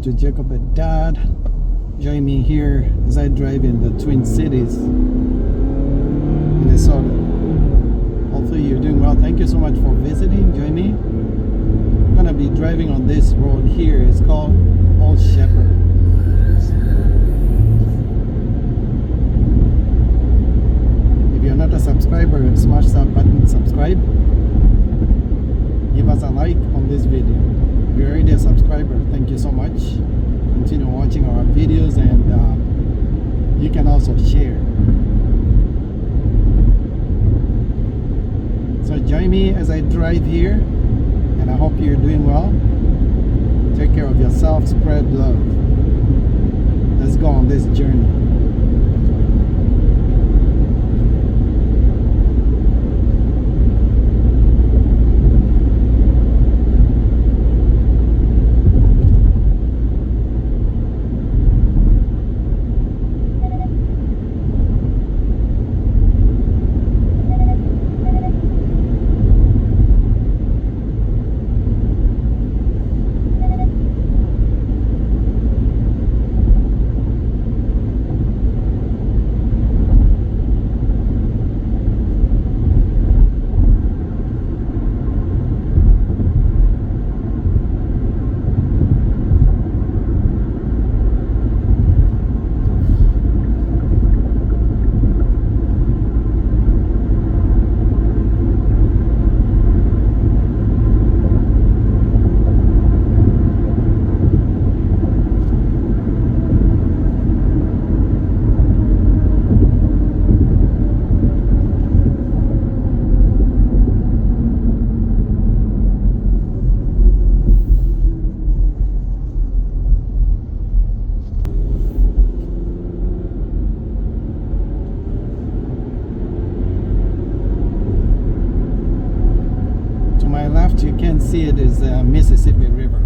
to Jacob and Dad. Join me here as I drive in the Twin Cities, Minnesota. Hopefully you're doing well. Thank you so much for visiting. Join me. I'm gonna be driving on this road here. It's called Old Shepherd. If you're not a subscriber, smash that button, subscribe. Give us a like on this video. If you're already a subscriber, thank you so much. Continue watching our videos, and you can also share. So join me as I drive here, and I hope you're doing well. Take care of yourself, spread love. Let's go on this journey. To my left, you can see it is the Mississippi River.